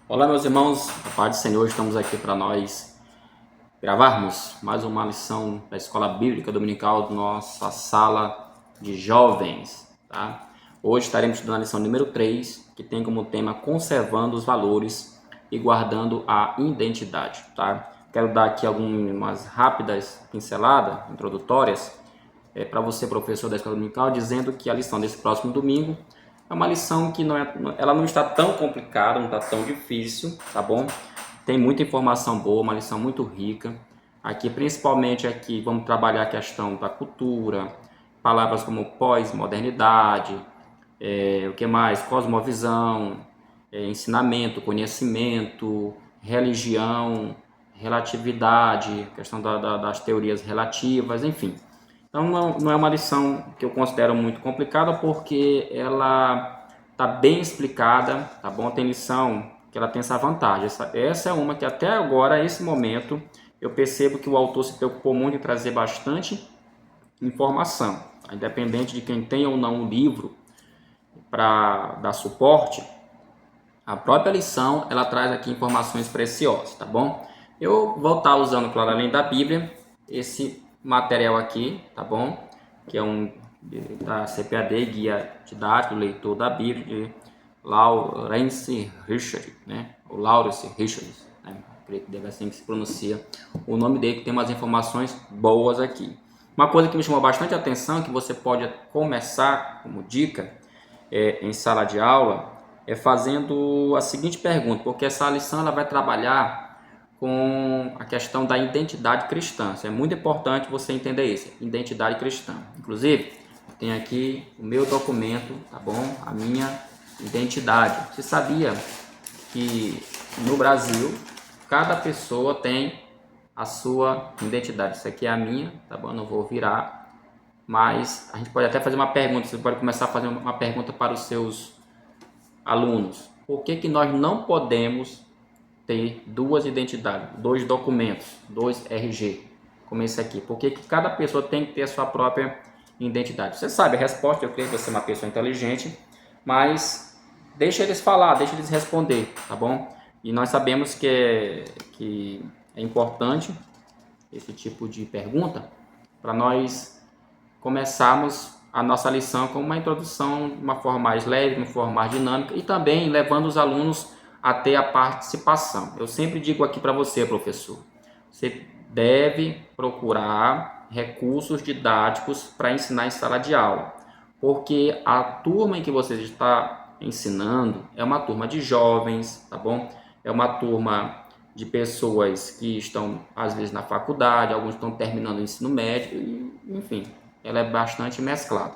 Olá, meus irmãos, a paz do Senhor, estamos aqui para nós gravarmos mais uma lição da Escola Bíblica Dominical da nossa sala de jovens, tá? Hoje estaremos estudando a lição número 3, que tem como tema Conservando os Valores e Guardando a Identidade, tá? Quero dar aqui algumas rápidas pinceladas introdutórias para você, professor da Escola Dominical, dizendo que a lição desse próximo domingo é uma lição que ela não está tão complicada, não está tão difícil, tá bom? Tem muita informação boa, uma lição muito rica. Aqui, principalmente aqui, vamos trabalhar a questão da cultura, palavras como pós-modernidade, o que mais? Cosmovisão, ensinamento, conhecimento, religião, relatividade, questão das teorias relativas, enfim. Então não é uma lição que eu considero muito complicada porque ela está bem explicada, tá bom? Tem lição que ela tem essa vantagem. Essa é uma que até agora, esse momento, eu percebo que o autor se preocupou muito em trazer bastante informação. Tá? Independente de quem tem ou não um livro para dar suporte, a própria lição ela traz aqui informações preciosas, tá bom? Eu vou estar usando, claro, além da Bíblia, esse material aqui, tá bom? Que é um da CPAD, Guia Didático, Leitor da Bíblia, de Lawrence Richard, né? O Lawrence Richard, né? Creio que deve ser assim que se pronuncia o nome dele, que tem umas informações boas aqui. Uma coisa que me chamou bastante atenção, que você pode começar como dica em sala de aula, é fazendo a seguinte pergunta, porque essa lição ela vai trabalhar com a questão da identidade cristã. Isso é muito importante você entender isso, identidade cristã. Inclusive, tem aqui o meu documento, tá bom? A minha identidade. Você sabia que no Brasil, cada pessoa tem a sua identidade? Isso aqui é a minha, tá bom? Não vou virar, mas a gente pode até fazer uma pergunta. Você pode começar a fazer uma pergunta para os seus alunos. Por que nós não podemos ter duas identidades, dois documentos, dois RG, como esse aqui? Por que cada pessoa tem que ter a sua própria identidade? Você sabe a resposta, eu creio que você é uma pessoa inteligente, mas deixa eles falar, deixa eles responder, tá bom? E nós sabemos que é importante esse tipo de pergunta para nós começarmos a nossa lição com uma introdução de uma forma mais leve, de uma forma mais dinâmica e também levando os alunos a ter a participação. Eu sempre digo aqui para você, professor, você deve procurar recursos didáticos para ensinar em sala de aula, porque a turma em que você está ensinando é uma turma de jovens, tá bom? É uma turma de pessoas que estão às vezes na faculdade, alguns estão terminando o ensino médio, enfim, ela é bastante mesclada.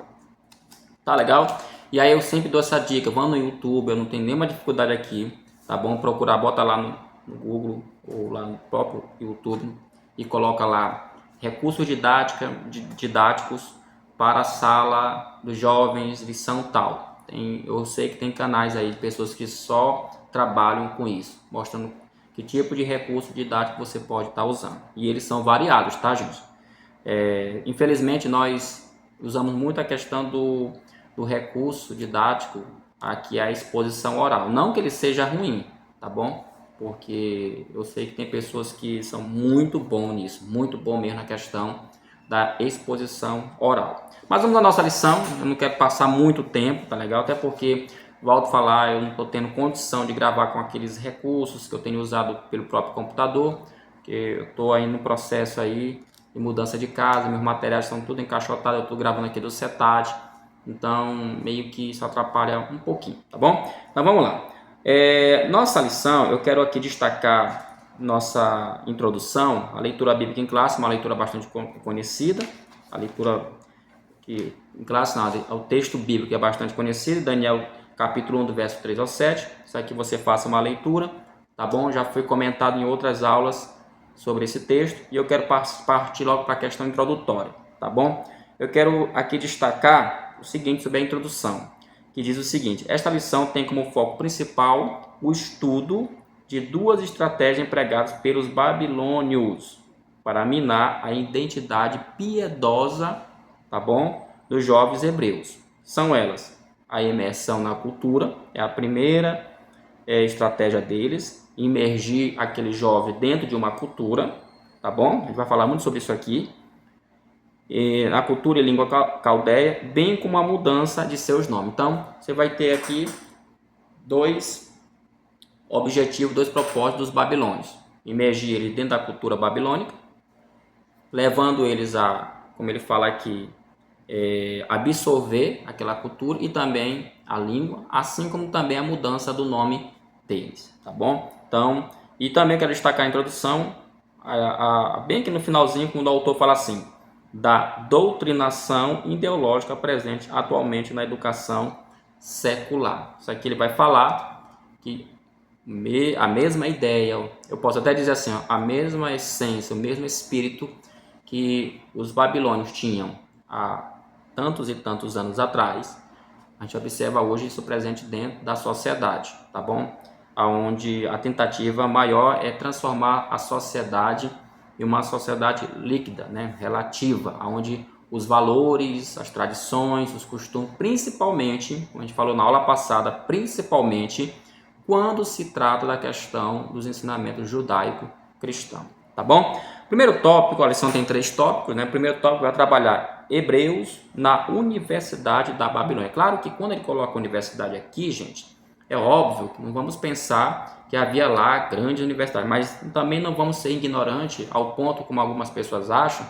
Tá legal? E aí eu sempre dou essa dica, vá no YouTube, eu não tenho nenhuma dificuldade aqui, tá bom? Procurar, bota lá no Google ou lá no próprio YouTube e coloca lá recursos didáticos para a sala dos jovens, lição tal. Eu sei que tem canais aí de pessoas que só trabalham com isso, mostrando que tipo de recurso didático você pode estar usando. E eles são variados, tá, gente? Infelizmente, nós usamos muito a questão do recurso didático, aqui a exposição oral. Não que ele seja ruim, tá bom? Porque eu sei que tem pessoas que são muito bom nisso, muito bom mesmo na questão da exposição oral. Mas vamos à nossa lição, eu não quero passar muito tempo, tá legal? Até porque, volto a falar, eu não estou tendo condição de gravar com aqueles recursos que eu tenho usado pelo próprio computador, que eu estou aí no processo aí de mudança de casa, meus materiais estão tudo encaixotados, eu estou gravando aqui do CETAD, então meio que isso atrapalha um pouquinho, tá bom? Então vamos lá. Nossa lição, eu quero aqui destacar nossa introdução, a leitura bíblica em classe, uma leitura bastante conhecida, a leitura que em classe não, o texto bíblico é bastante conhecido, Daniel capítulo 1 do verso 3 ao 7, isso aqui você faça uma leitura, tá bom? Já foi comentado em outras aulas sobre esse texto e eu quero partir logo para a questão introdutória, tá bom? Eu quero aqui destacar o seguinte sobre a introdução, que diz o seguinte: esta lição tem como foco principal o estudo de duas estratégias empregadas pelos babilônios para minar a identidade piedosa, tá bom, dos jovens hebreus. São elas a imersão na cultura, é a primeira estratégia deles, imergir aquele jovem dentro de uma cultura, tá bom? A gente vai falar muito sobre isso aqui. A cultura e língua caldeia, bem como a mudança de seus nomes. Então, você vai ter aqui dois objetivos, dois propósitos dos babilônios. Imergir eles dentro da cultura babilônica, levando eles a, como ele fala aqui, absorver aquela cultura e também a língua, assim como também a mudança do nome deles, tá bom? Então, e também quero destacar a introdução, bem que no finalzinho, quando o autor fala assim, da doutrinação ideológica presente atualmente na educação secular. Isso aqui ele vai falar que a mesma ideia, eu posso até dizer assim, a mesma essência, o mesmo espírito que os babilônios tinham há tantos e tantos anos atrás, a gente observa hoje isso presente dentro da sociedade, tá bom? Onde a tentativa maior é transformar a sociedade em uma sociedade líquida, né? Relativa, onde os valores, as tradições, os costumes, principalmente, como a gente falou na aula passada, principalmente quando se trata da questão dos ensinamentos judaico-cristão, tá bom? Primeiro tópico, a lição tem 3 tópicos, né? Primeiro tópico vai trabalhar Hebreus na Universidade da Babilônia. Claro que quando ele coloca universidade aqui, gente, é óbvio que não vamos pensar que havia lá grande universidade, mas também não vamos ser ignorantes ao ponto, como algumas pessoas acham,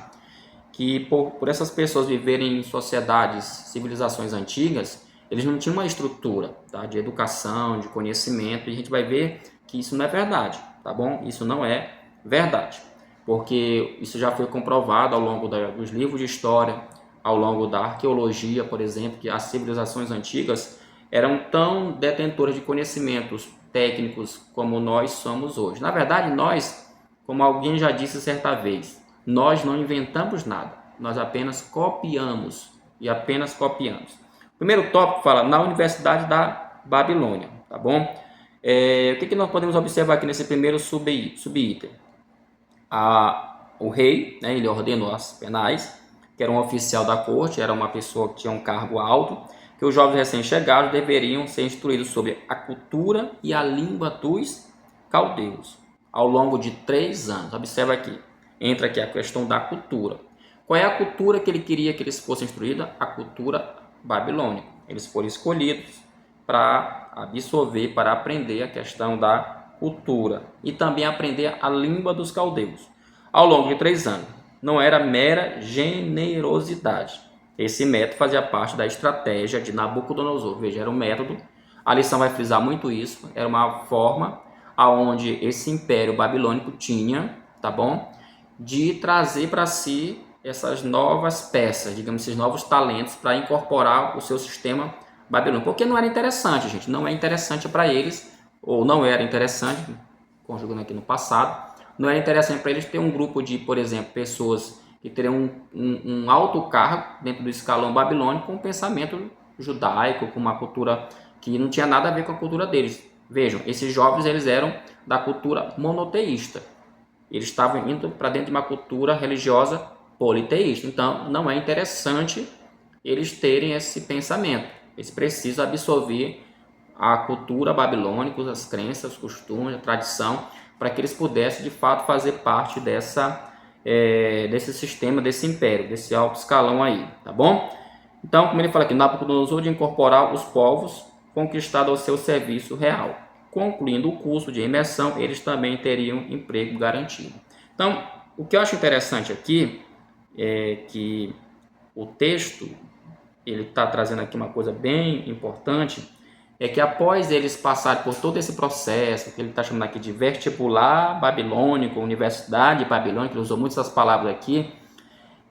que por essas pessoas viverem em sociedades, civilizações antigas, eles não tinham uma estrutura, tá, de educação, de conhecimento, e a gente vai ver que isso não é verdade, tá bom? Isso não é verdade, porque isso já foi comprovado ao longo dos livros de história, ao longo da arqueologia, por exemplo, que as civilizações antigas eram tão detentoras de conhecimentos técnicos como nós somos hoje. Na verdade, nós, como alguém já disse certa vez, nós não inventamos nada, nós apenas copiamos e apenas copiamos. O primeiro tópico fala na Universidade da Babilônia, tá bom? O que nós podemos observar aqui nesse primeiro subitem? O rei, né, ele ordenou as penais, que era um oficial da corte, era uma pessoa que tinha um cargo alto, que os jovens recém-chegados deveriam ser instruídos sobre a cultura e a língua dos caldeus, ao longo de 3 anos. Observa aqui, entra aqui a questão da cultura. Qual é a cultura que ele queria que eles fossem instruídos? A cultura babilônica. Eles foram escolhidos para absorver, para aprender a questão da cultura e também aprender a língua dos caldeus ao longo de 3 anos. Não era mera generosidade. Esse método fazia parte da estratégia de Nabucodonosor. Veja, era um método. A lição vai frisar muito isso. Era uma forma aonde esse império babilônico tinha, tá bom, de trazer para si essas novas peças, digamos, esses novos talentos para incorporar o seu sistema babilônico. Porque não era interessante, gente. Não é interessante para eles, ou não era interessante, conjugando aqui no passado, não era interessante para eles ter um grupo de, por exemplo, pessoas que teriam um alto cargo dentro do escalão babilônico com um pensamento judaico, com uma cultura que não tinha nada a ver com a cultura deles. Vejam, esses jovens eles eram da cultura monoteísta. Eles estavam indo para dentro de uma cultura religiosa politeísta. Então, não é interessante eles terem esse pensamento. Eles precisam absorver a cultura babilônica, as crenças, os costumes, a tradição, para que eles pudessem, de fato, fazer parte desse sistema, desse império, desse alto escalão aí, tá bom? Então, como ele fala aqui, Nabucodonosor de incorporar os povos conquistados ao seu serviço real. Concluindo o curso de imersão, eles também teriam emprego garantido. Então, o que eu acho interessante aqui é que o texto, ele está trazendo aqui uma coisa bem importante, é que após eles passarem por todo esse processo, que ele está chamando aqui de vestibular babilônico, universidade babilônica, ele usou muitas essas palavras aqui,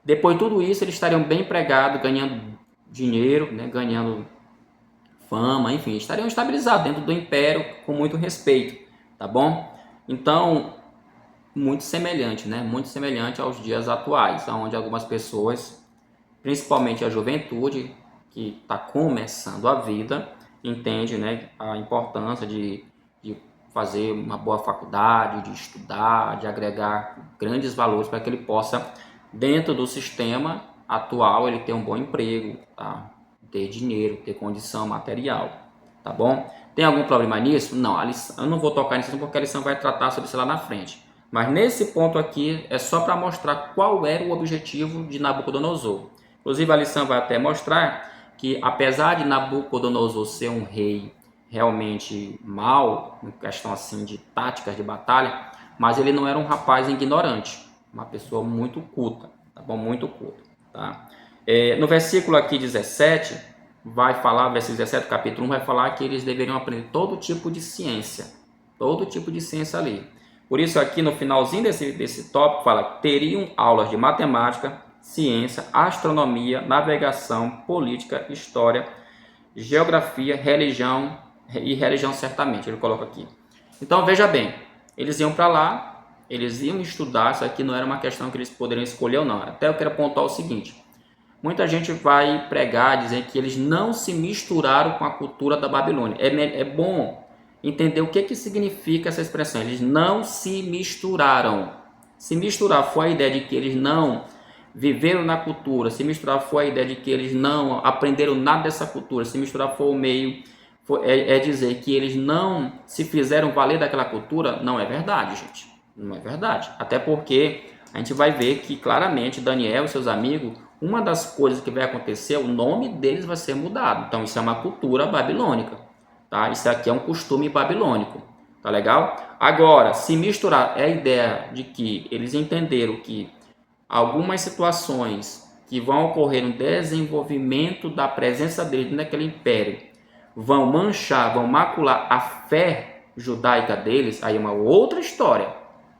depois de tudo isso, eles estariam bem empregados, ganhando dinheiro, né, ganhando fama, enfim, estariam estabilizados dentro do império com muito respeito, tá bom? Então, muito semelhante, né? Muito semelhante aos dias atuais, onde algumas pessoas, principalmente a juventude, que está começando a vida, entende, né, a importância de fazer uma boa faculdade, de estudar, de agregar grandes valores para que ele possa, dentro do sistema atual, ele ter um bom emprego, tá? Ter dinheiro, ter condição material, tá bom? Tem algum problema nisso? Não, eu não vou tocar nisso porque a lição vai tratar sobre isso lá na frente. Mas nesse ponto aqui é só para mostrar qual era o objetivo de Nabucodonosor. Inclusive a lição vai até mostrar que apesar de Nabucodonosor ser um rei realmente mau, em questão assim de táticas de batalha, mas ele não era um rapaz ignorante, uma pessoa muito culta, tá bom? Muito culta, tá? No versículo aqui 17, vai falar, versículo 17, capítulo 1, vai falar que eles deveriam aprender todo tipo de ciência ali. Por isso aqui no finalzinho desse tópico fala que teriam aulas de matemática, ciência, astronomia, navegação, política, história, geografia, religião e religião certamente, ele coloca aqui. Então veja bem, eles iam para lá, eles iam estudar, isso aqui não era uma questão que eles poderiam escolher ou não. Até eu quero apontar o seguinte, muita gente vai pregar, dizer que eles não se misturaram com a cultura da Babilônia. É bom entender o que significa essa expressão. Eles não se misturaram. Se misturar foi a ideia de que eles não viveram na cultura. Se misturar foi a ideia de que eles não aprenderam nada dessa cultura. Se misturar foi o meio... É dizer que eles não se fizeram valer daquela cultura. Não é verdade, gente. Não é verdade. Até porque a gente vai ver que claramente Daniel e seus amigos... Uma das coisas que vai acontecer, o nome deles vai ser mudado. Então, isso é uma cultura babilônica. Tá? Isso aqui é um costume babilônico. Tá legal? Agora, se misturar, é a ideia de que eles entenderam que algumas situações que vão ocorrer no desenvolvimento da presença deles naquele império vão manchar, vão macular a fé judaica deles, aí é uma outra história.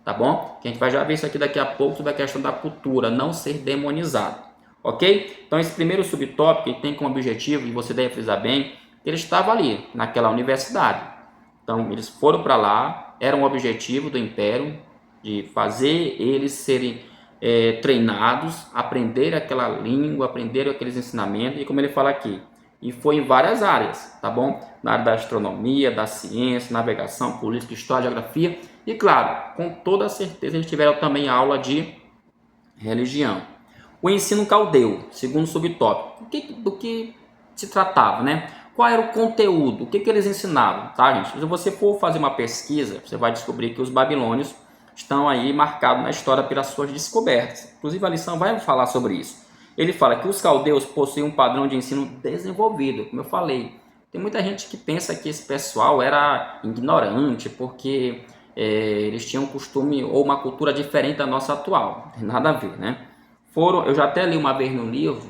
Tá bom? Que a gente vai já ver isso aqui daqui a pouco sobre a questão da cultura não ser demonizada. Ok? Então esse primeiro subtópico tem como objetivo, e você deve frisar bem, que ele estava ali, naquela universidade. Então eles foram para lá, era um objetivo do império, de fazer eles serem treinados, aprender aquela língua, aprender aqueles ensinamentos, e como ele fala aqui, e foi em várias áreas, tá bom? Na área da astronomia, da ciência, navegação, política, história, geografia, e claro, com toda certeza eles tiveram também aula de religião. O ensino caldeu, segundo subtópico. Do que se tratava, né? Qual era o conteúdo? O que eles ensinavam, tá, gente? Se você for fazer uma pesquisa, você vai descobrir que os babilônios estão aí marcados na história pelas suas descobertas. Inclusive, a lição vai falar sobre isso. Ele fala que os caldeus possuíam um padrão de ensino desenvolvido, como eu falei. Tem muita gente que pensa que esse pessoal era ignorante, porque eles tinham um costume ou uma cultura diferente da nossa atual. Não tem nada a ver, né? Eu já até li uma vez no livro,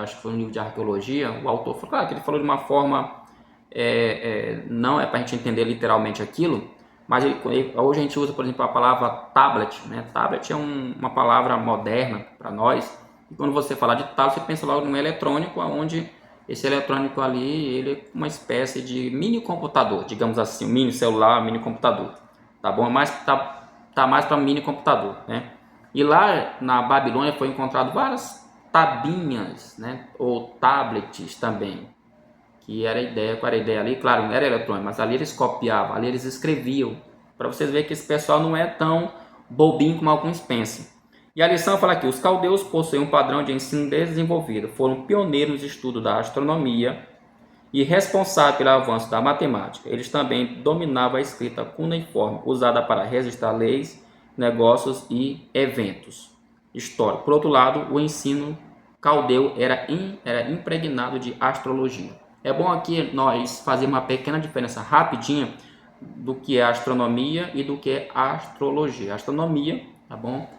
acho que foi um livro de arqueologia, o autor falou, claro que ele falou de uma forma, não é para a gente entender literalmente aquilo, mas hoje a gente usa, por exemplo, a palavra tablet, né? Tablet é uma palavra moderna para nós, e quando você fala de tablet, você pensa logo num eletrônico, onde esse eletrônico ali, ele é uma espécie de mini computador, digamos assim, um mini celular, mini computador, tá bom? Mas tá mais para mini computador, né? E lá na Babilônia foi encontrado várias tabinhas, né, ou tablets também, que era a ideia, qual era a ideia ali? Claro, não era eletrônico, mas ali eles copiavam, ali eles escreviam, para vocês verem que esse pessoal não é tão bobinho como alguns pensam. E a lição fala aqui, os caldeus possuem um padrão de ensino desenvolvido, foram pioneiros no estudo da astronomia e responsáveis pelo avanço da matemática. Eles também dominavam a escrita cuneiforme, usada para registrar leis, negócios e eventos históricos. Por outro lado, o ensino caldeu era impregnado de astrologia. É bom aqui nós fazer uma pequena diferença rapidinha do que é astronomia e do que é astrologia. A astronomia, tá bom?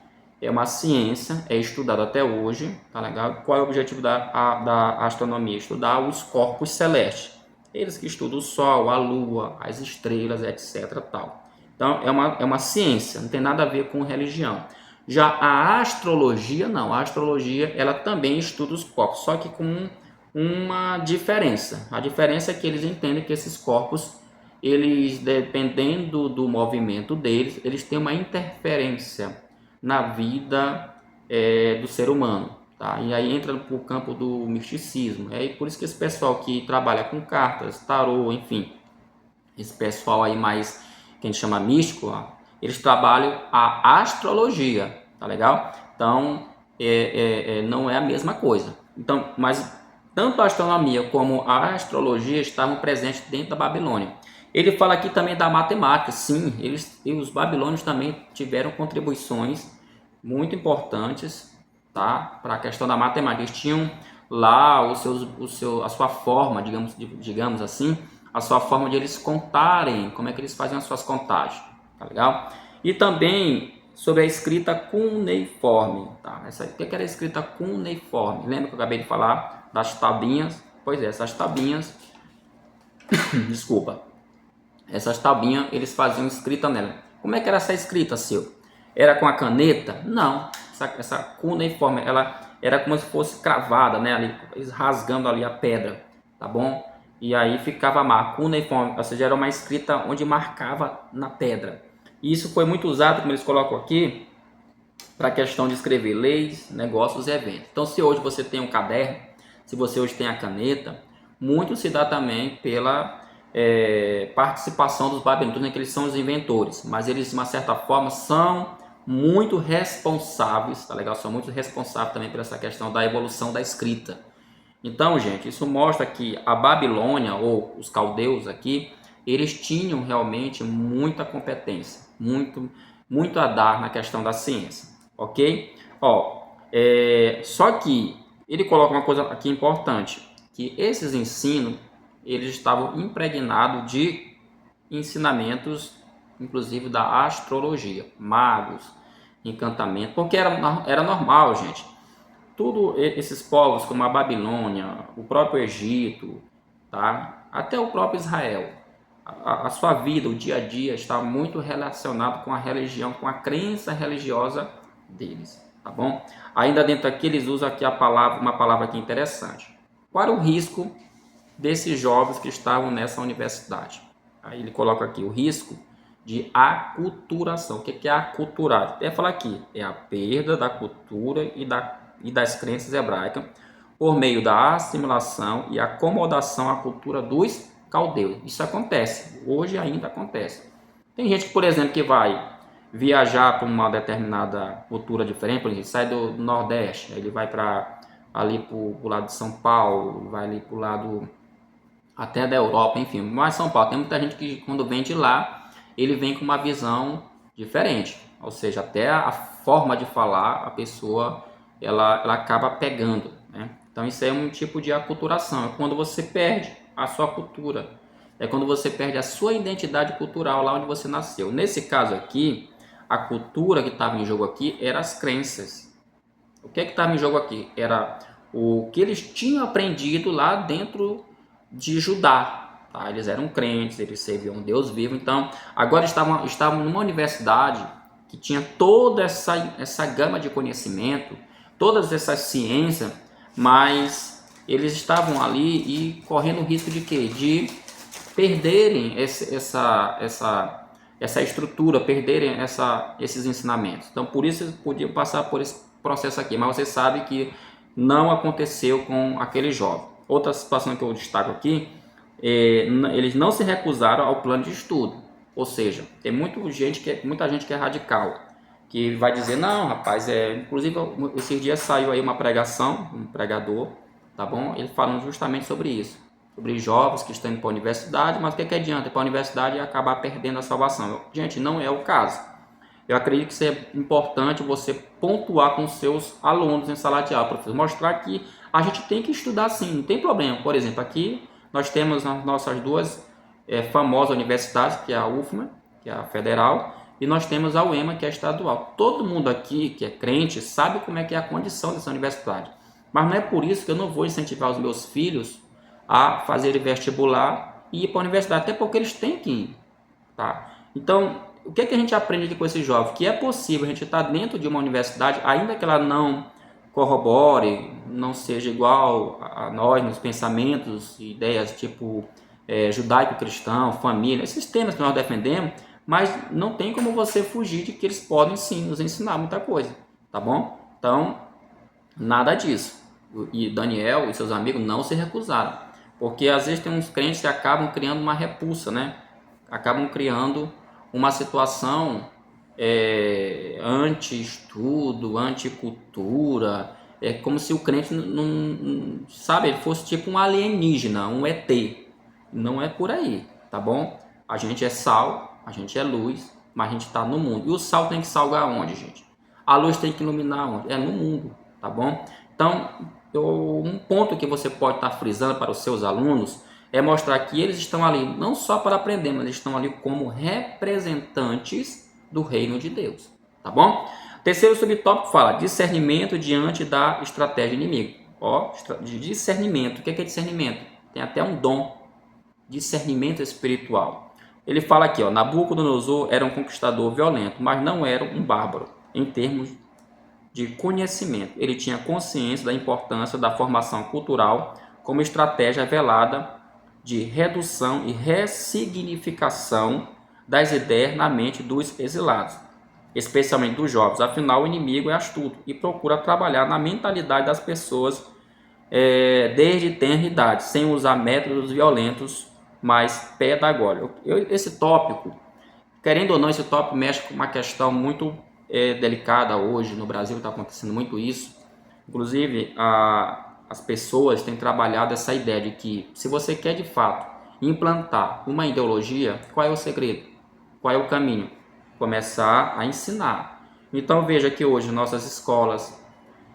É uma ciência, é estudado até hoje, tá legal? Qual é o objetivo da astronomia? Estudar os corpos celestes. Eles que estudam o Sol, a Lua, as estrelas, etc. Tal. Então, é uma ciência, não tem nada a ver com religião. Já a astrologia, não. A astrologia, ela também estuda os corpos, só que com uma diferença. A diferença é que eles entendem que esses corpos, eles, dependendo do movimento deles, eles têm uma interferência na vida do ser humano. Tá? E aí entra para o campo do misticismo. É por isso que esse pessoal que trabalha com cartas, tarô, enfim, esse pessoal aí mais que a gente chama místico, ó, eles trabalham a astrologia, tá legal? Então, não é a mesma coisa. Então, mas tanto a astronomia como a astrologia estavam presentes dentro da Babilônia. Ele fala aqui também da matemática. Sim, os babilônios também tiveram contribuições muito importantes, tá, para a questão da matemática. Eles tinham lá a sua forma, digamos assim, a sua forma de eles contarem, como é que eles faziam as suas contagens, tá legal? E também sobre a escrita cuneiforme, tá? O que era a escrita cuneiforme? Lembra que eu acabei de falar das tabinhas? Pois é, essas tabinhas, desculpa, essas tabinhas eles faziam escrita nela. Como é que era essa escrita, seu? Era com a caneta? Não, essa cuneiforme, ela era como se fosse cravada, né? Ali, rasgando ali a pedra, tá bom? E aí ficava a marca cuneiforme, ou seja, era uma escrita onde marcava na pedra. E isso foi muito usado, como eles colocam aqui, para a questão de escrever leis, negócios e eventos. Então, se hoje você tem um caderno, se você hoje tem a caneta, muito se dá também pela participação dos babilônios, né, que eles são os inventores, mas eles, de uma certa forma, são muito responsáveis, tá legal? São muito responsáveis também por essa questão da evolução da escrita. Então, gente, isso mostra que a Babilônia, ou os caldeus aqui, eles tinham realmente muita competência, muito a dar na questão da ciência, ok? Ó, só que ele coloca uma coisa aqui importante, que esses ensinos, eles estavam impregnados de ensinamentos, inclusive da astrologia, magos, encantamento, porque era normal, gente. Tudo esses povos, como a Babilônia, o próprio Egito, tá? Até o próprio Israel, a sua vida, o dia a dia está muito relacionado com a religião, com a crença religiosa deles, tá bom? Ainda dentro aqui eles usam aqui uma palavra aqui interessante. Qual era o risco desses jovens que estavam nessa universidade? Aí ele coloca aqui o risco de aculturação. O que é aculturar? Até falar aqui, é a perda da cultura e das crenças hebraicas por meio da assimilação e acomodação à cultura dos caldeus. Isso acontece, hoje ainda acontece. Tem gente que, por exemplo, que vai viajar para uma determinada cultura diferente, por exemplo, sai do Nordeste, aí ele vai para ali para o lado de São Paulo, vai ali para o lado até da Europa, enfim, mas São Paulo tem muita gente que quando vem de lá, ele vem com uma visão diferente, ou seja, até a forma de falar, a pessoa ela acaba pegando, né? Então isso é um tipo de aculturação, é quando você perde a sua cultura, é quando você perde a sua identidade cultural lá onde você nasceu. Nesse caso aqui, a cultura que estava em jogo aqui era as crenças. O que estava em jogo aqui? Era o que eles tinham aprendido lá dentro de Judá. Tá? Eles eram crentes, eles serviam um Deus vivo. Então, agora estavam numa universidade que tinha toda essa gama de conhecimento, todas essas ciências, mas eles estavam ali e correndo o risco de quê? De perderem essa estrutura, perderem esses ensinamentos. Então, por isso eles podiam passar por esse processo aqui, mas você sabe que não aconteceu com aquele jovem. Outra situação que eu destaco aqui, eles não se recusaram ao plano de estudo, ou seja, tem muita gente que é radical, que vai dizer, não, rapaz, inclusive esses dias saiu aí uma pregação, um pregador, tá bom? Ele falando justamente sobre isso, sobre jovens que estão indo para a universidade, mas o que adianta ir para a universidade e acabar perdendo a salvação? Gente, não é o caso. Eu acredito que isso é importante você pontuar com seus alunos em sala de aula, professor, mostrar que a gente tem que estudar sim, não tem problema. Por exemplo, aqui nós temos as nossas duas famosas universidades, que é a UFMA, que é a federal, e nós temos a UEMA, que é a estadual. Todo mundo aqui que é crente sabe como é que é a condição dessa universidade. Mas não é por isso que eu não vou incentivar os meus filhos a fazerem vestibular e ir para a universidade, até porque eles têm que ir, tá? Então, o que a gente aprende aqui com esse jovem? Que é possível a gente estar dentro de uma universidade, ainda que ela não corrobore, não seja igual a nós nos pensamentos, ideias tipo judaico-cristão, família, esses temas que nós defendemos, mas não tem como você fugir de que eles podem sim nos ensinar muita coisa, tá bom? Então, nada disso. E Daniel e seus amigos não se recusaram, porque às vezes tem uns crentes que acabam criando uma repulsa, né? Acabam criando uma situação anti-estudo, anti-cultura, É como se o crente não sabe, ele fosse tipo um alienígena, um ET. Não é por aí, tá bom? A gente é sal, a gente é luz, mas a gente está no mundo. E o sal tem que salgar onde, gente? A luz tem que iluminar onde? É no mundo, tá bom? Então, um ponto que você pode estar frisando para os seus alunos é mostrar que eles estão ali não só para aprender, mas eles estão ali como representantes do reino de Deus, tá bom? Terceiro subtópico fala discernimento diante da estratégia inimiga. Ó, de discernimento. O que é discernimento? Tem até um dom, discernimento espiritual. Ele fala aqui, ó, Nabucodonosor era um conquistador violento, mas não era um bárbaro em termos de conhecimento. Ele tinha consciência da importância da formação cultural como estratégia velada de redução e ressignificação das ideias na mente dos exilados, especialmente dos jovens. Afinal, o inimigo é astuto e procura trabalhar na mentalidade das pessoas desde tenra idade, sem usar métodos violentos, mas pedagógicos. Esse tópico, querendo ou não, esse tópico mexe com uma questão muito delicada hoje. No Brasil está acontecendo muito isso. Inclusive, as pessoas têm trabalhado essa ideia de que se você quer de fato implantar uma ideologia, qual é o segredo? Qual é o caminho? Começar a ensinar. Então veja que hoje nossas escolas,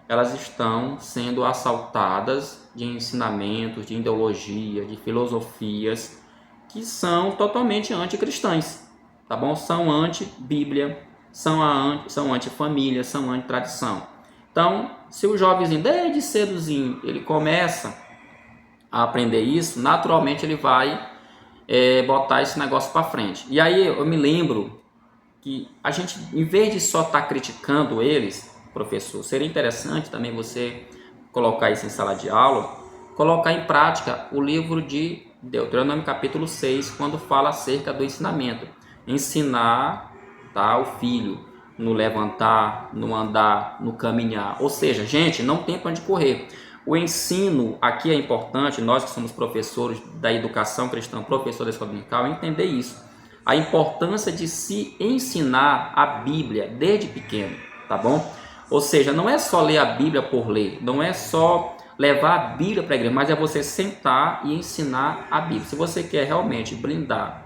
elas estão sendo assaltadas de ensinamentos, de ideologia, de filosofias que são totalmente anticristãs, tá bom? São anti-Bíblia, são anti-família, são anti-tradição. Então, se o jovenzinho, desde cedozinho, ele começa a aprender isso, naturalmente ele vai botar esse negócio para frente. E aí eu me lembro que a gente, em vez de só estar criticando eles, professor, seria interessante também você colocar isso em sala de aula, colocar em prática o livro de Deuteronômio capítulo 6, quando fala acerca do ensinamento. Ensinar, tá, o filho no levantar, no andar, no caminhar. Ou seja, gente, não tem para onde correr. O ensino aqui é importante, nós que somos professores da educação cristã, professor da escola dominical, entender isso. A importância de se ensinar a Bíblia desde pequeno, tá bom? Ou seja, não é só ler a Bíblia por ler, não é só levar a Bíblia para a igreja, mas é você sentar e ensinar a Bíblia. Se você quer realmente blindar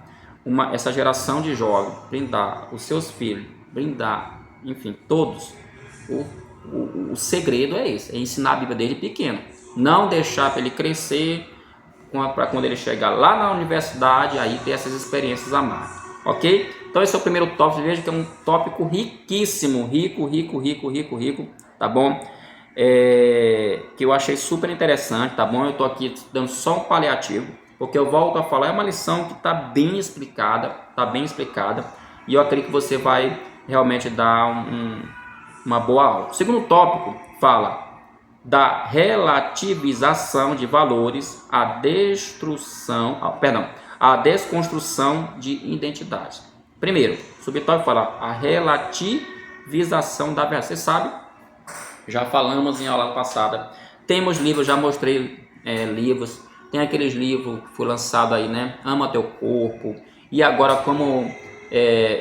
essa geração de jovens, blindar os seus filhos, blindar, enfim, todos, o segredo é esse, é ensinar a Bíblia desde pequeno. Não deixar para ele crescer, para quando ele chegar lá na universidade, aí ter essas experiências a mais, ok? Então esse é o primeiro tópico, veja que é um tópico riquíssimo, rico, tá bom? Que eu achei super interessante, tá bom? Eu tô aqui dando só um paliativo, porque eu volto a falar, é uma lição que tá bem explicada, e eu acredito que você vai realmente dar uma boa aula. O segundo tópico fala da relativização de valores, a desconstrução de identidades. Primeiro, o subtópico fala a relativização da verdade. Você sabe, já falamos em aula passada, temos livros, já mostrei livros, tem aqueles livros que foi lançado aí, né? Ama Teu Corpo, e agora como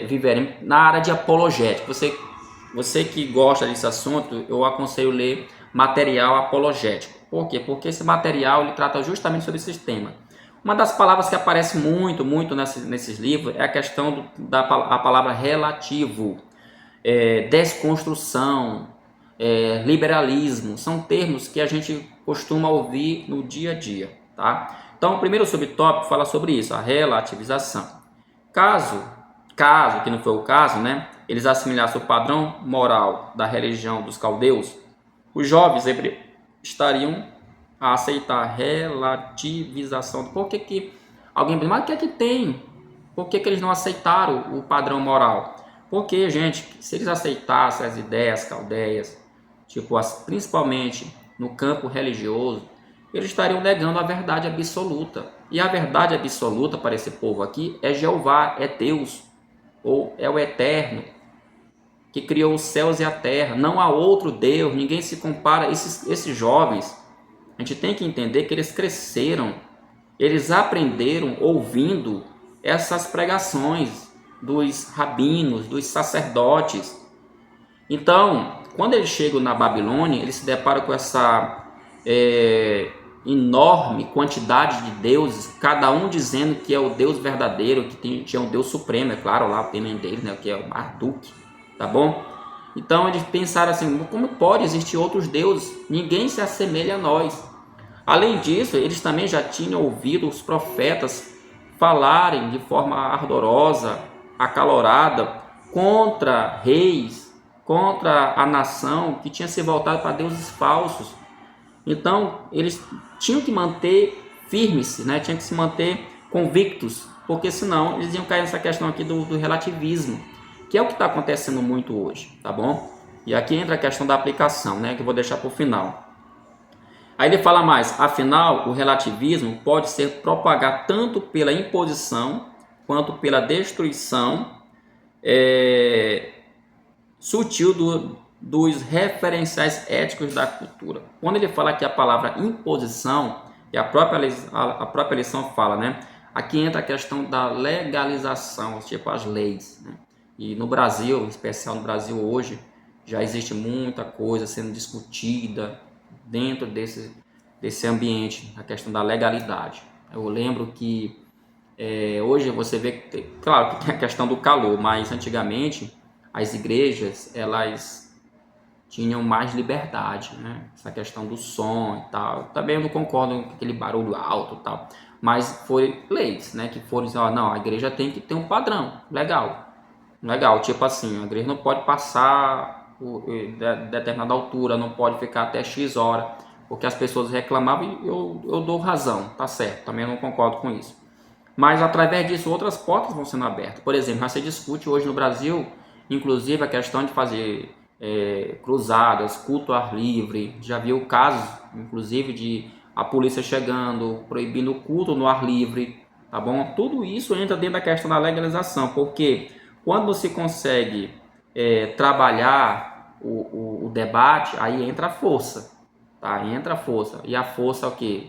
viver na área de apologética. Você que gosta desse assunto, eu aconselho ler material apologético. Por quê? Porque esse material ele trata justamente sobre esse tema. Uma das palavras que aparece muito nesses livros é a questão da palavra relativo, desconstrução, liberalismo. São termos que a gente costuma ouvir no dia a dia, tá? Então, o primeiro subtópico fala sobre isso, a relativização. Caso que não foi o caso, né, eles assimilassem o padrão moral da religião dos caldeus, os jovens estariam a aceitar a relativização. Por que alguém diz, mas o que é que tem? Por que eles não aceitaram o padrão moral? Porque, gente, se eles aceitassem as ideias caldeias, principalmente no campo religioso, eles estariam negando a verdade absoluta. E a verdade absoluta para esse povo aqui é Jeová, é Deus, ou é o Eterno, que criou os céus e a terra. Não há outro Deus, ninguém se compara. Esses jovens, a gente tem que entender que eles cresceram, eles aprenderam ouvindo essas pregações dos rabinos, dos sacerdotes. Então, quando eles chegam na Babilônia, eles se deparam com essa enorme quantidade de deuses, cada um dizendo que é o Deus verdadeiro, que tinha um Deus supremo, é claro, lá o tema deles, né, que é o Marduk, tá bom? Então eles pensaram assim, como pode existir outros deuses? Ninguém se assemelha a nós. Além disso, eles também já tinham ouvido os profetas falarem de forma ardorosa, acalorada, contra reis, contra a nação que tinha se voltado para deuses falsos. Então, eles tinham que manter firmes, né? Tinham que se manter convictos, porque senão eles iam cair nessa questão aqui do relativismo, que é o que está acontecendo muito hoje, tá bom? E aqui entra a questão da aplicação, né? Que eu vou deixar para o final. Aí ele fala mais, afinal, o relativismo pode ser propagado tanto pela imposição quanto pela destruição sutil dos referenciais éticos da cultura. Quando ele fala aqui a palavra imposição, e a própria lição fala, né? Aqui entra a questão da legalização, tipo as leis, né? E no Brasil, em especial no Brasil hoje, já existe muita coisa sendo discutida dentro desse ambiente, a questão da legalidade. Eu lembro que hoje você vê que, claro que tem a questão do calor, mas antigamente as igrejas, elas tinham mais liberdade, né? Essa questão do som e tal. Também eu não concordo com aquele barulho alto e tal. Mas foi leis, né? Que foram dizer, ó, não, a igreja tem que ter um padrão. Legal. Legal, tipo assim, a igreja não pode passar determinada altura, não pode ficar até X hora, porque as pessoas reclamavam e eu dou razão, tá certo, também não concordo com isso. Mas através disso outras portas vão sendo abertas. Por exemplo, já se discute hoje no Brasil, inclusive a questão de fazer cruzadas, culto ao ar livre. Já viu casos, inclusive, de a polícia chegando, proibindo o culto no ar livre, tá bom? Tudo isso entra dentro da questão da legalização, porque quando se consegue trabalhar o debate, aí entra a força, tá? Entra a força. E a força é o quê?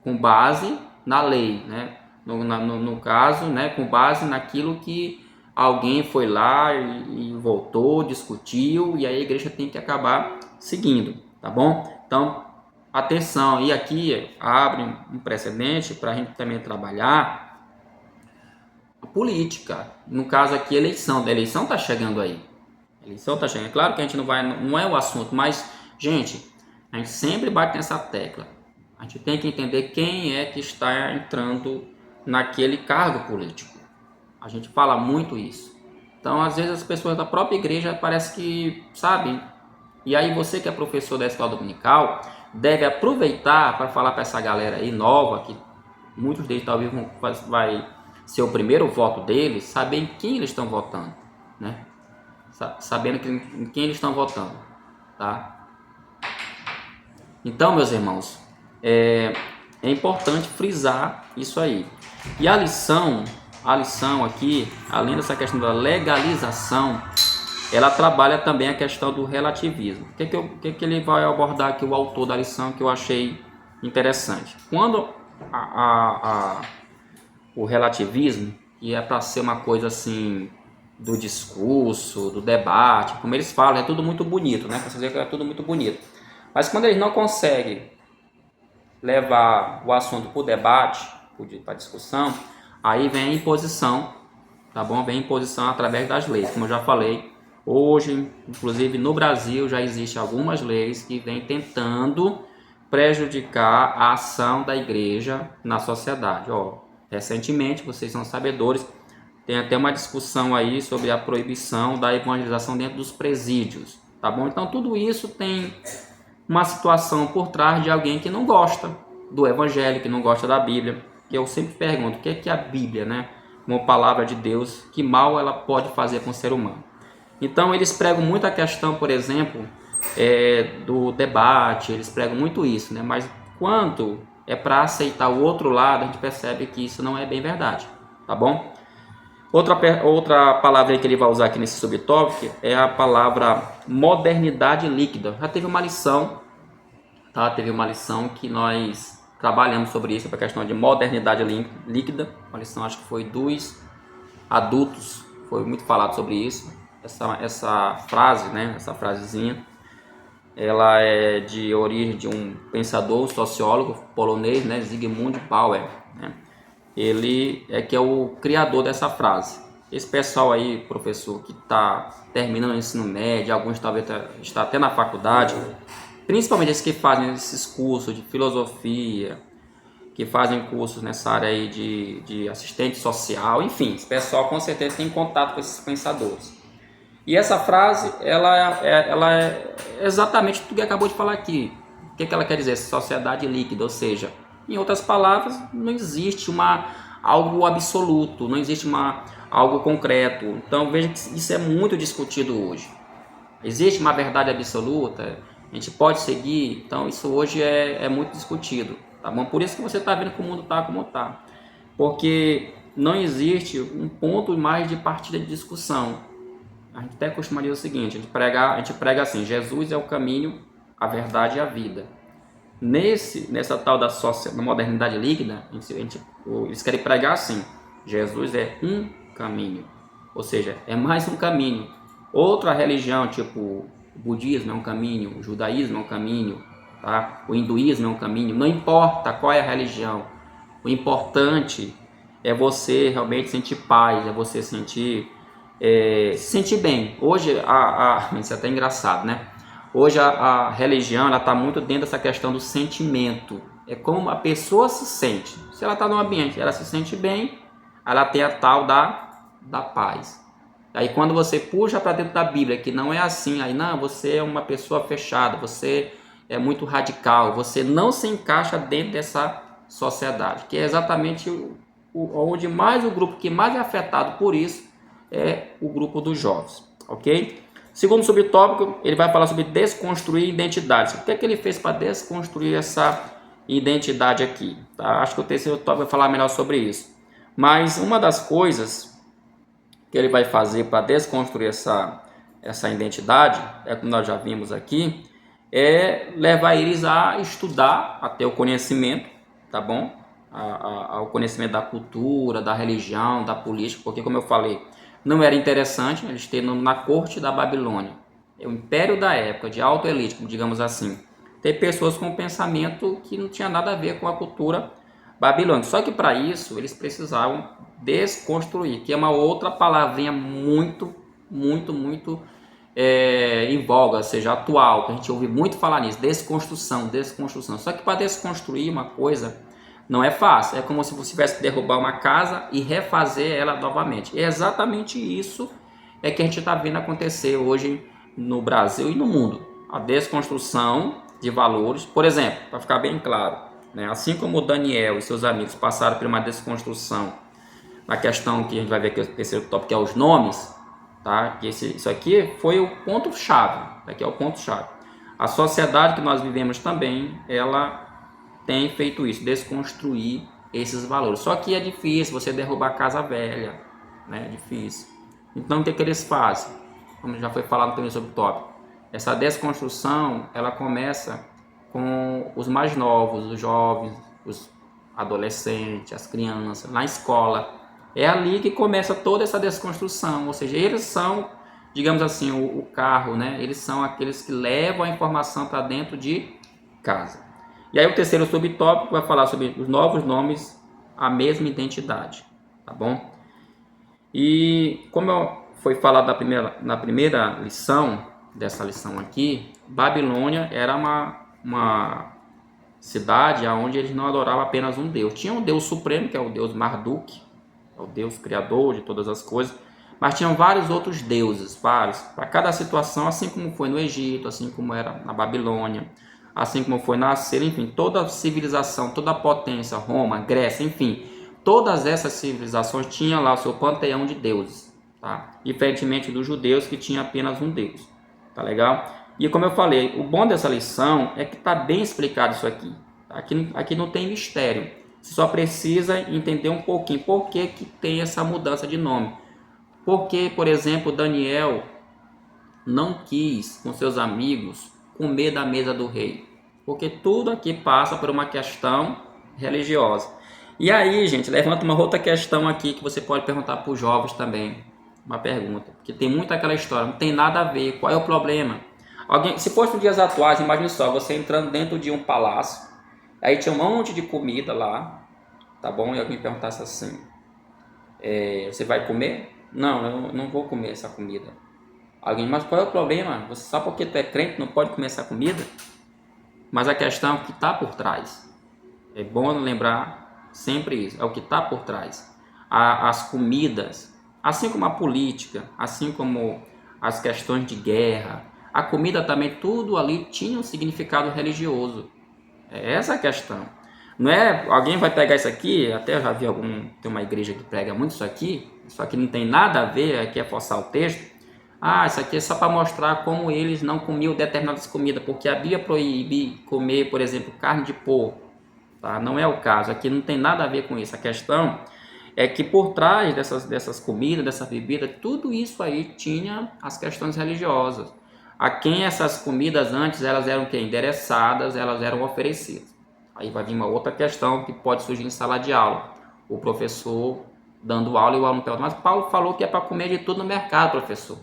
Com base na lei, né? No caso, né, com base naquilo que alguém foi lá e voltou, discutiu, e aí a igreja tem que acabar seguindo, tá bom? Então, atenção, e aqui abre um precedente para a gente também trabalhar a política, no caso aqui eleição, a eleição está chegando aí, a eleição está chegando, claro que a gente não é o assunto, mas, gente, a gente sempre bate nessa tecla, a gente tem que entender quem é que está entrando naquele cargo político. A gente fala muito isso. Então, às vezes, as pessoas da própria igreja parece que sabem. E aí, você que é professor da escola dominical, deve aproveitar para falar para essa galera aí nova, que muitos deles talvez vai ser o primeiro voto deles, saber em quem eles estão votando, né? Sabendo em quem eles estão votando, tá? Então, meus irmãos, é importante frisar isso aí. E a lição aqui, além dessa questão da legalização, ela trabalha também a questão do relativismo. O que ele vai abordar aqui, o autor da lição, que eu achei interessante. Quando o relativismo, que é para ser uma coisa assim, do discurso, do debate, como eles falam, é tudo muito bonito, né? Para dizer que é tudo muito bonito. Mas quando eles não conseguem levar o assunto para o debate, para a discussão, aí vem a imposição, tá bom? Vem a imposição através das leis, como eu já falei. Hoje, inclusive no Brasil, já existem algumas leis que vêm tentando prejudicar a ação da igreja na sociedade. Ó, recentemente, vocês são sabedores, tem até uma discussão aí sobre a proibição da evangelização dentro dos presídios, tá bom? Então, tudo isso tem uma situação por trás de alguém que não gosta do evangelho, que não gosta da Bíblia. Que eu sempre pergunto, o que é a Bíblia, né? Uma palavra de Deus, que mal ela pode fazer com o ser humano? Então eles pregam muito a questão, por exemplo, do debate, eles pregam muito isso, né? Mas quando é para aceitar o outro lado, a gente percebe que isso não é bem verdade, tá bom? Outra palavra que ele vai usar aqui nesse subtópico é a palavra modernidade líquida. Já teve uma lição, tá? Teve uma lição que nós trabalhamos sobre isso, a questão de modernidade líquida. Uma lição, acho que foi dos adultos, foi muito falado sobre isso. Essa frase, né? Essa frasezinha. ela é de origem de um pensador, um sociólogo polonês, né, Zygmunt Bauer, né? Ele é que é o criador dessa frase. Esse pessoal aí, professor, que está terminando o ensino médio, alguns talvez está até na faculdade, principalmente esses que fazem esses cursos de filosofia, que fazem cursos nessa área aí de assistente social, enfim, esse pessoal com certeza tem contato com esses pensadores. E essa frase, ela é exatamente tudo que acabou de falar aqui. O que ela quer dizer? Sociedade líquida, ou seja, em outras palavras, não existe algo absoluto, não existe algo concreto. Então veja que isso é muito discutido hoje. Existe uma verdade absoluta, a gente pode seguir, então isso hoje é muito discutido, tá bom? Por isso que você está vendo que o mundo está como está, porque não existe um ponto mais de partida de discussão. A gente até costumaria dizer o seguinte, a gente prega assim, Jesus é o caminho, a verdade e a vida. Nessa tal da modernidade líquida, eles querem pregar assim, Jesus é um caminho, ou seja, é mais um caminho. Outra religião, tipo o budismo é um caminho, o judaísmo é um caminho, tá? O hinduísmo é um caminho, não importa qual é a religião, o importante é você realmente sentir paz, é você se sentir bem. Hoje, isso é até engraçado, né? Hoje a religião está muito dentro dessa questão do sentimento. É como a pessoa se sente. Se ela está num ambiente, ela se sente bem, ela tem a tal da paz. Aí quando você puxa para dentro da Bíblia, que não é assim, aí não, você é uma pessoa fechada, você é muito radical, você não se encaixa dentro dessa sociedade, que é exatamente onde mais o grupo que mais é afetado por isso é o grupo dos jovens, ok? Segundo subtópico, ele vai falar sobre desconstruir identidades. O que é que ele fez para desconstruir essa identidade aqui? Tá? Acho que o terceiro tópico vai falar melhor sobre isso. Mas uma das coisas que ele vai fazer para desconstruir essa identidade, como nós já vimos aqui, é levar eles a estudar, a ter o conhecimento, tá bom? Ao conhecimento da cultura, da religião, da política, porque como eu falei, não era interessante eles terem na corte da Babilônia, o império da época, de alta elite, digamos assim, ter pessoas com pensamento que não tinha nada a ver com a cultura babilônica. Só que para isso eles precisavam desconstruir, que é uma outra palavrinha muito em voga, ou seja, atual, que a gente ouve muito falar nisso, desconstrução. Só que para desconstruir uma coisa não é fácil, é como se você tivesse que derrubar uma casa e refazer ela novamente. É exatamente isso que a gente está vendo acontecer hoje no Brasil e no mundo. A desconstrução de valores, por exemplo, para ficar bem claro, né? Assim como o Daniel e seus amigos passaram por uma desconstrução na questão que a gente vai ver aqui, o terceiro tópico, que é os nomes, tá? Isso aqui foi o ponto-chave, aqui é o ponto-chave. A sociedade que nós vivemos também, ela tem feito isso, desconstruir esses valores. Só que é difícil você derrubar a casa velha, né? É difícil. Então o que eles fazem? Como já foi falado também sobre o tópico, essa desconstrução, ela começa com os mais novos, os jovens, os adolescentes, as crianças, na escola. É ali que começa toda essa desconstrução, ou seja, eles são, digamos assim, o carro, né? Eles são aqueles que levam a informação para dentro de casa. E aí o terceiro subtópico vai falar sobre os novos nomes, a mesma identidade, tá bom? E como foi falado na primeira lição, dessa lição aqui, Babilônia era uma cidade onde eles não adoravam apenas um Deus. Tinha um Deus supremo, que é o Deus Marduk, é o Deus criador de todas as coisas, mas tinham vários outros deuses, vários, para cada situação, assim como foi no Egito, assim como era na Babilônia, assim como foi na Síria, enfim, toda a civilização, toda a potência, Roma, Grécia, enfim, todas essas civilizações tinham lá o seu panteão de deuses, tá? Diferentemente dos judeus que tinha apenas um Deus, tá legal? E como eu falei, o bom dessa lição é que está bem explicado isso aqui. Aqui não tem mistério. Você só precisa entender um pouquinho por que tem essa mudança de nome. Porque, por exemplo, Daniel não quis, com seus amigos, comer da mesa do rei. Porque tudo aqui passa por uma questão religiosa. E aí, gente, levanta uma outra questão aqui que você pode perguntar para os jovens também. Uma pergunta. Porque tem muito aquela história, não tem nada a ver. Qual é o problema? Alguém, se fosse nos dias atuais, imagine só, você entrando dentro de um palácio, aí tinha um monte de comida lá, tá bom? E alguém perguntasse assim, você vai comer? Não, eu não vou comer essa comida. Alguém, mas qual é o problema? Você só porque tu é crente não pode comer essa comida? Mas a questão é o que está por trás. É bom lembrar sempre isso, é o que está por trás. As comidas, assim como a política, assim como as questões de guerra, a comida também, tudo ali tinha um significado religioso. É essa a questão. Não é, alguém vai pegar isso aqui, até eu já vi tem uma igreja que prega muito isso aqui não tem nada a ver, aqui é forçar o texto. Ah, isso aqui é só para mostrar como eles não comiam determinadas comidas, porque a Bíblia proíbe comer, por exemplo, carne de porco. Tá? Não é o caso, aqui não tem nada a ver com isso. A questão é que por trás dessas comidas, dessa bebida, tudo isso aí tinha as questões religiosas. A quem essas comidas antes elas eram endereçadas, elas eram oferecidas. Aí vai vir uma outra questão que pode surgir em sala de aula. O professor dando aula e o aluno pergunta, mas Paulo falou que é para comer de tudo no mercado, professor.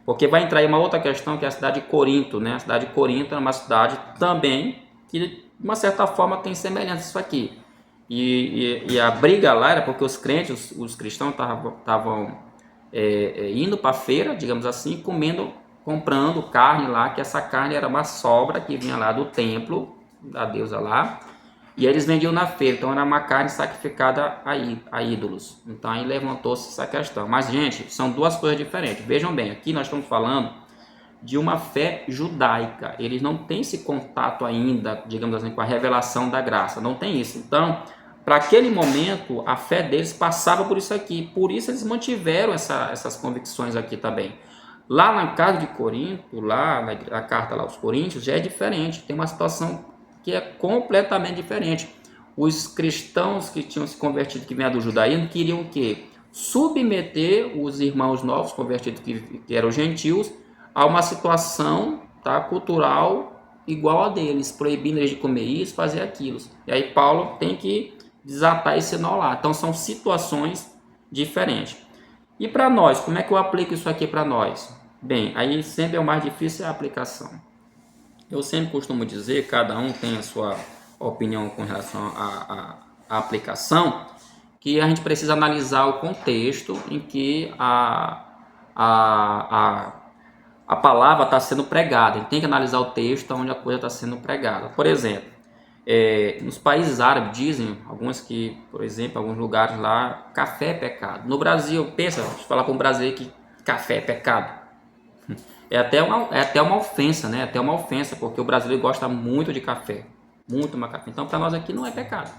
Porque vai entrar aí uma outra questão que é a cidade de Corinto, né? A cidade de Corinto é uma cidade também que, de uma certa forma, tem semelhança isso aqui. E a briga lá era porque os crentes, os cristãos estavam indo para a feira, digamos assim, comprando carne lá, que essa carne era uma sobra que vinha lá do templo da deusa lá, e eles vendiam na feira, então era uma carne sacrificada a ídolos. Então aí levantou-se essa questão. Mas, gente, são duas coisas diferentes. Vejam bem, aqui nós estamos falando de uma fé judaica. Eles não têm esse contato ainda, digamos assim, com a revelação da graça. Não tem isso. Então, para aquele momento, a fé deles passava por isso aqui. Por isso eles mantiveram essas convicções aqui também. Lá na casa de Corinto, lá na carta lá aos Coríntios, já é diferente. Tem uma situação que é completamente diferente. Os cristãos que tinham se convertido, que vinham do judaísmo, queriam o quê? Submeter os irmãos novos convertidos, que eram gentios, a uma situação, tá, cultural igual a deles, proibindo eles de comer isso, fazer aquilo. E aí Paulo tem que desatar esse nó lá. Então são situações diferentes. E para nós, como é que eu aplico isso aqui para nós? Bem, aí sempre é o mais difícil é a aplicação. Eu sempre costumo dizer, cada um tem a sua opinião com relação à aplicação, que a gente precisa analisar o contexto em que a palavra está sendo pregada. A gente tem que analisar o texto onde a coisa está sendo pregada. Por exemplo, nos países árabes dizem, alguns que, por exemplo, em alguns lugares lá, café é pecado. No Brasil, pensa, deixa eu falar para um brasileiro que café é pecado. É até uma ofensa, né? Até uma ofensa, porque o brasileiro gosta muito de café. Muito mais café. Então, para nós aqui não é pecado.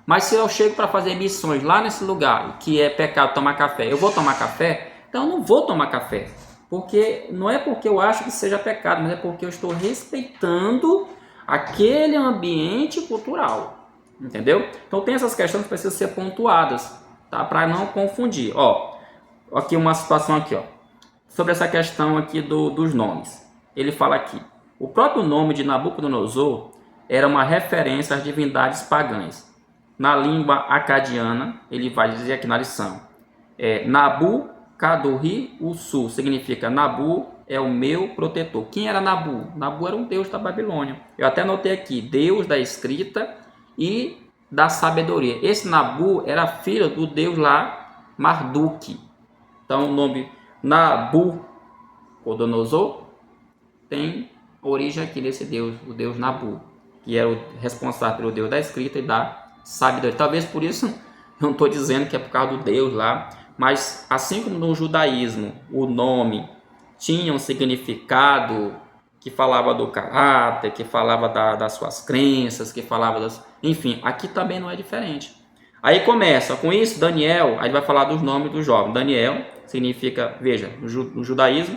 Mas se eu chego para fazer missões lá nesse lugar, que é pecado tomar café, eu vou tomar café? Então, eu não vou tomar café. Porque não é porque eu acho que seja pecado, mas é porque eu estou respeitando aquele ambiente cultural. Entendeu? Então, tem essas questões que precisam ser pontuadas, tá? Para não confundir. Ó, aqui uma situação aqui, ó. Sobre essa questão aqui dos nomes. Ele fala aqui, o próprio nome de Nabucodonosor era uma referência às divindades pagãs. Na língua acadiana, ele vai dizer aqui na lição, Nabu Kadorri Ussu, significa Nabu é o meu protetor. Quem era Nabu? Nabu era um deus da Babilônia. Eu até anotei aqui, deus da escrita e da sabedoria. Esse Nabu era filho do deus lá, Marduk. Então o nome Nabucodonosor tem origem aqui desse deus, o deus Nabu, que era o responsável pelo deus da escrita e da sabedoria. Talvez por isso eu não estou dizendo que é por causa do deus lá, mas assim como no judaísmo o nome tinha um significado que falava do caráter, que falava das suas crenças, que falava enfim, aqui também não é diferente. Aí começa com isso, Daniel, aí vai falar dos nomes do jovem. Daniel significa, veja, no judaísmo,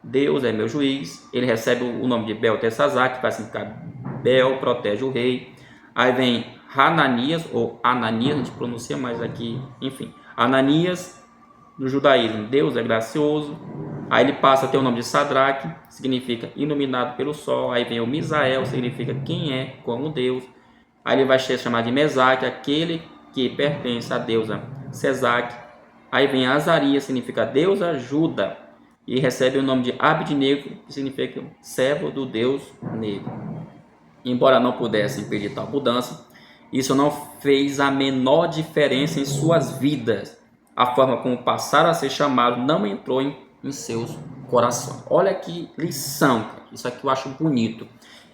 Deus é meu juiz. Ele recebe o nome de Beltesazar, que vai significar Bel, protege o rei. Aí vem Hananias, ou Ananias, a gente pronuncia mais aqui, enfim. Ananias, no judaísmo, Deus é gracioso. Aí ele passa a ter o nome de Sadraque, significa iluminado pelo sol. Aí vem o Misael, significa quem é como Deus. Aí ele vai ser chamado de Mesaque, aquele que pertence à deusa Sesaque. Aí vem Azarias, significa Deus ajuda. e recebe o nome de Abednego, que significa servo do Deus negro. Embora não pudesse impedir tal mudança, isso não fez a menor diferença em suas vidas. A forma como passaram a ser chamados não entrou em seus corações. Olha que lição, cara. Isso aqui eu acho bonito.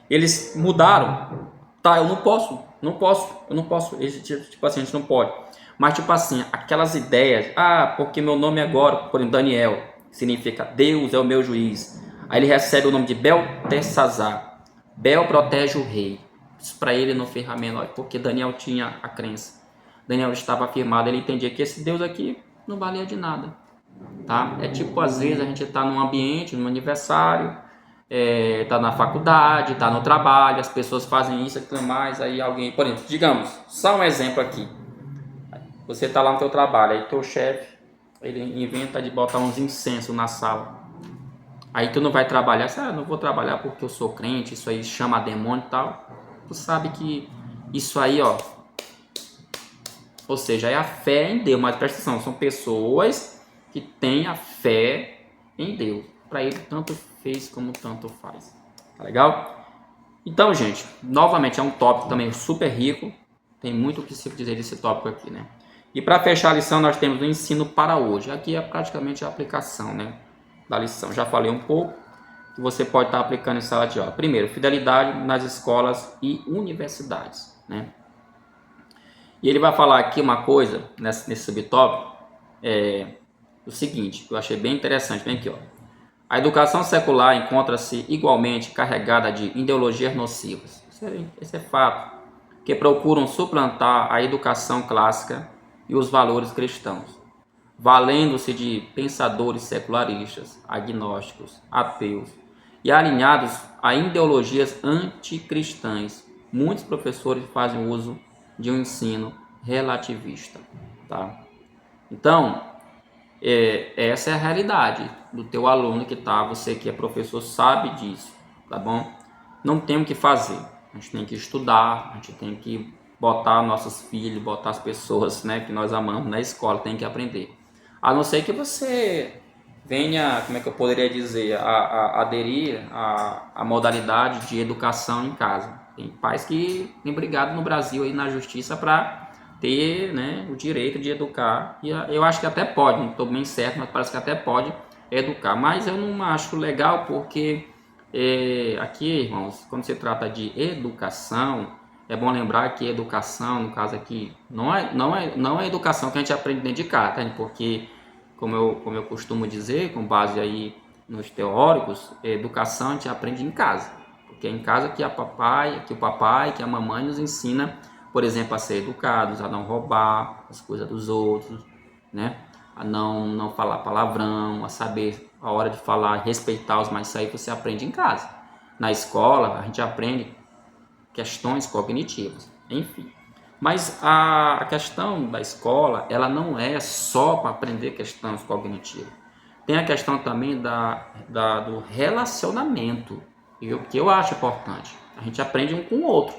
Eles mudaram. Tá, eu não posso. Tipo assim, a gente não pode. Mas tipo assim, aquelas ideias, porque meu nome agora, por exemplo, Daniel, significa Deus é o meu juiz. Aí ele recebe o nome de Beltesazar. Bel protege o rei. Isso para ele não fez a menor, porque Daniel tinha a crença. Daniel estava afirmado, ele entendia que esse Deus aqui não valia de nada. Tá? É tipo, às vezes a gente está num ambiente, num aniversário, tá na faculdade, tá no trabalho, as pessoas fazem isso, aquilo mais, aí alguém, por exemplo, digamos, só um exemplo aqui. Você tá lá no teu trabalho, aí teu chefe, ele inventa de botar uns incensos na sala. Aí tu não vai trabalhar, não vou trabalhar porque eu sou crente, isso aí chama demônio e tal. Tu sabe que isso aí, ó, ou seja, é a fé em Deus, mas presta atenção, são pessoas que têm a fé em Deus. Para ele, tanto fez como tanto faz. Tá legal? Então, gente, novamente é um tópico também super rico. Tem muito o que se dizer desse tópico aqui, né? E para fechar a lição, nós temos o ensino para hoje. Aqui é praticamente a aplicação, né, da lição. Já falei um pouco que você pode estar aplicando em sala de aula. Primeiro, fidelidade nas escolas e universidades, né? E ele vai falar aqui uma coisa nesse subtópico, o seguinte, que eu achei bem interessante, bem aqui, ó. A educação secular encontra-se igualmente carregada de ideologias nocivas. Esse é fato, que procuram suplantar a educação clássica e os valores cristãos, valendo-se de pensadores secularistas, agnósticos, ateus e alinhados a ideologias anticristãs. Muitos professores fazem uso de um ensino relativista, tá? Então, essa é a realidade do teu aluno que tá, você que é professor sabe disso, tá bom? Não tem o que fazer, a gente tem que estudar, a gente tem que botar nossos filhos, botar as pessoas, né, que nós amamos na escola, tem que aprender. A não ser que você venha, como é que eu poderia dizer, aderir à modalidade de educação em casa. Tem pais que têm brigado no Brasil aí na justiça para ter, né, o direito de educar. E eu acho que até pode, não estou bem certo, mas parece que até pode educar. Mas eu não acho legal porque aqui, irmãos, quando se trata de educação, é bom lembrar que educação, no caso aqui, não é educação que a gente aprende dentro de casa, tá? Porque como eu costumo dizer, com base aí nos teóricos, educação a gente aprende em casa. Porque é em casa que o papai, que a mamãe nos ensina, por exemplo, a ser educados, a não roubar as coisas dos outros, né? A não falar palavrão, a saber a hora de falar, respeitar os mais, isso aí você aprende em casa. Na escola, a gente aprende questões cognitivas, enfim. Mas a questão da escola, ela não é só para aprender questões cognitivas. Tem a questão também do relacionamento, que eu acho importante. A gente aprende um com o outro.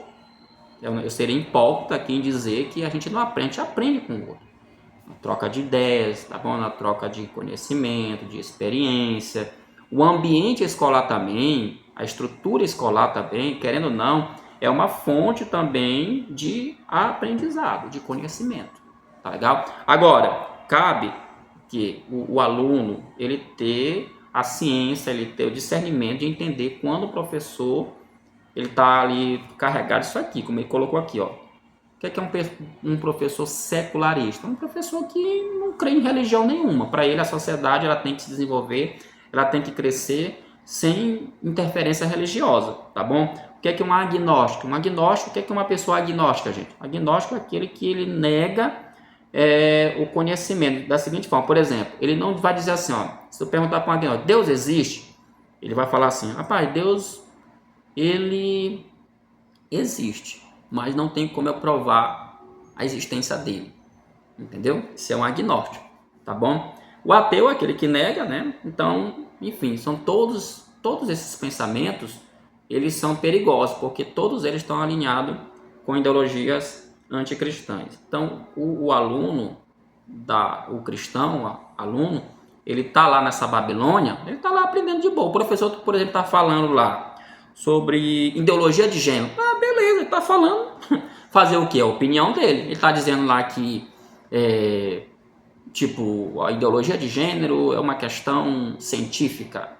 Eu seria hipócrita aqui em dizer que a gente não aprende, a gente aprende com o outro. Na troca de ideias, tá bom? Na troca de conhecimento, de experiência. O ambiente escolar também, a estrutura escolar também, querendo ou não, é uma fonte também de aprendizado, de conhecimento. Tá legal? Agora, cabe que o aluno ele ter a ciência, ele ter o discernimento de entender quando o professor ele está ali carregado isso aqui, como ele colocou aqui, ó. O que é um professor secularista? Um professor que não crê em religião nenhuma. Para ele, a sociedade ela tem que se desenvolver, ela tem que crescer sem interferência religiosa, tá bom? O que é um agnóstico? Um agnóstico, o que é uma pessoa agnóstica, gente? Agnóstico é aquele que ele nega o conhecimento da seguinte forma. Por exemplo, ele não vai dizer assim, ó, se eu perguntar para um agnóstico, Deus existe? Ele vai falar assim, rapaz, Deus, ele existe, mas não tem como eu provar a existência dele, entendeu? Isso é um agnóstico, tá bom? O ateu é aquele que nega, né? Então, enfim, são todos esses pensamentos, eles são perigosos, porque todos eles estão alinhados com ideologias anticristãs. Então, o aluno, o cristão, aluno, ele está lá nessa Babilônia, ele está lá aprendendo de boa. O professor, por exemplo, está falando lá sobre ideologia de gênero. Ah, beleza, ele está falando. Fazer o quê? A opinião dele. Ele está dizendo lá que, tipo, a ideologia de gênero é uma questão científica.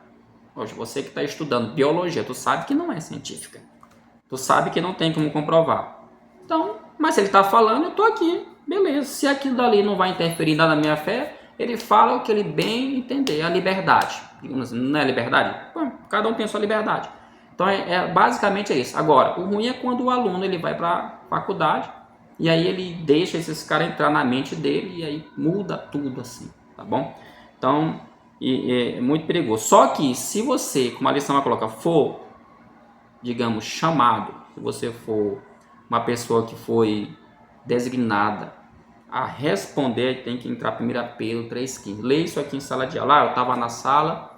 Hoje, você que está estudando biologia, tu sabe que não é científica. Tu sabe que não tem como comprovar. Então, mas se ele está falando, eu estou aqui. Beleza. Se aquilo dali não vai interferir nada na minha fé, ele fala o que ele bem entender. A liberdade. Não é liberdade? Bom, cada um tem a sua liberdade. Então, basicamente é isso. Agora, o ruim é quando o aluno ele vai para a faculdade e aí ele deixa esses caras entrar na mente dele e aí muda tudo assim, tá bom? Então, é muito perigoso. Só que se você, como a lição vai colocar, for, digamos, chamado, se você for uma pessoa que foi designada a responder, tem que entrar 1 Pedro 3,15. Leia isso aqui em sala de aula. Eu estava na sala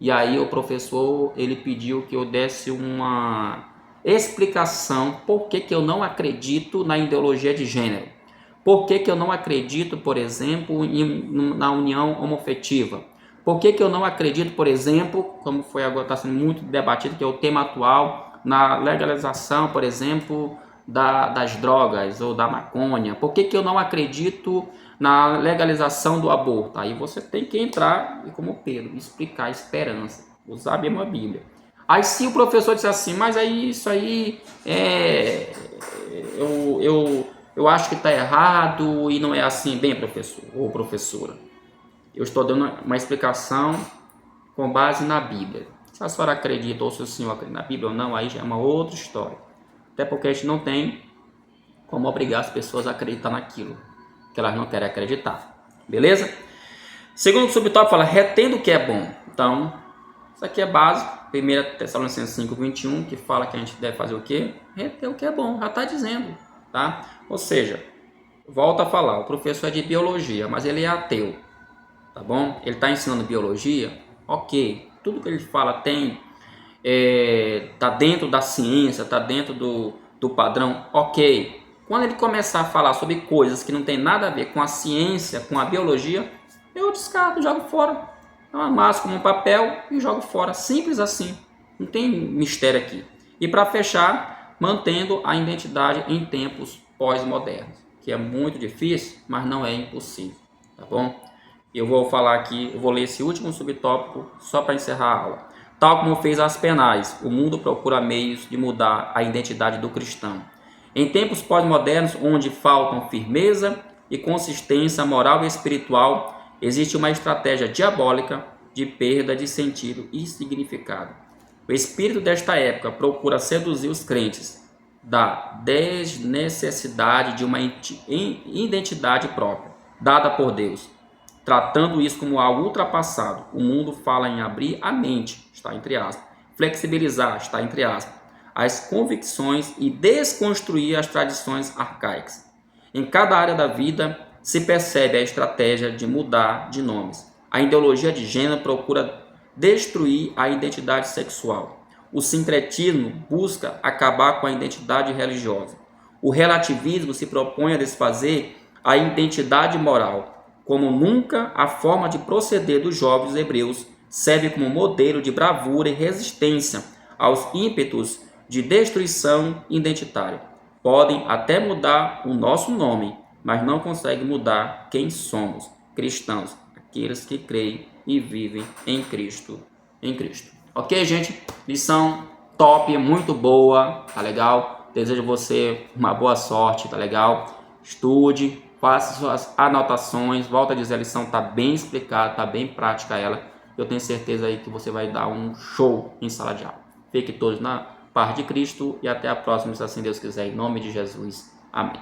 e aí o professor ele pediu que eu desse uma explicação por que eu não acredito na ideologia de gênero. Por que eu não acredito, por exemplo, na união homoafetiva. Por que eu não acredito, por exemplo, como foi agora, está sendo muito debatido, que é o tema atual, na legalização, por exemplo, das drogas ou da maconha. Por que eu não acredito na legalização do aborto? Aí você tem que entrar, como Pedro, explicar a esperança, usar a mesma Bíblia. Aí se o professor disser assim, mas aí isso aí eu acho que está errado e não é assim, bem, professor ou professora. Eu estou dando uma explicação com base na Bíblia. Se a senhora acredita ou se o senhor acredita na Bíblia ou não, aí já é uma outra história. Até porque a gente não tem como obrigar as pessoas a acreditar naquilo que elas não querem acreditar. Beleza? Segundo subtópico fala, retendo o que é bom. Então, isso aqui é básico. 1 Tessalonicenses 5:21, que fala que a gente deve fazer o quê? Reter o que é bom, já está dizendo. Tá? Ou seja, volta a falar, o professor é de biologia, mas ele é ateu. Tá bom? Ele está ensinando biologia, ok. Tudo que ele fala tá dentro da ciência, tá dentro do padrão, ok. Quando ele começar a falar sobre coisas que não tem nada a ver com a ciência, com a biologia, eu descarto, jogo fora. Eu amasso como um papel e jogo fora. Simples assim. Não tem mistério aqui. E para fechar, mantendo a identidade em tempos pós-modernos, que é muito difícil, mas não é impossível. Tá bom? Eu vou falar aqui, eu vou ler esse último subtópico só para encerrar a aula. Tal como fez as penais, o mundo procura meios de mudar a identidade do cristão. Em tempos pós-modernos, onde faltam firmeza e consistência moral e espiritual, existe uma estratégia diabólica de perda de sentido e significado. O espírito desta época procura seduzir os crentes da desnecessidade de uma identidade própria, dada por Deus. Tratando isso como algo ultrapassado, o mundo fala em abrir a mente, está entre aspas, flexibilizar, está entre aspas, as convicções e desconstruir as tradições arcaicas. Em cada área da vida se percebe a estratégia de mudar de nomes. A ideologia de gênero procura destruir a identidade sexual. O sincretismo busca acabar com a identidade religiosa. O relativismo se propõe a desfazer a identidade moral. Como nunca, a forma de proceder dos jovens hebreus serve como modelo de bravura e resistência aos ímpetos de destruição identitária. Podem até mudar o nosso nome, mas não conseguem mudar quem somos, cristãos, aqueles que creem e vivem em Cristo. Ok, gente? Lição top, muito boa, tá legal? Desejo a você uma boa sorte, tá legal? Estude, faça suas anotações, volta a dizer, a lição tá bem explicada, tá bem prática ela. Eu tenho certeza aí que você vai dar um show em sala de aula. Fiquem todos na paz de Cristo e até a próxima, se assim Deus quiser, em nome de Jesus. Amém.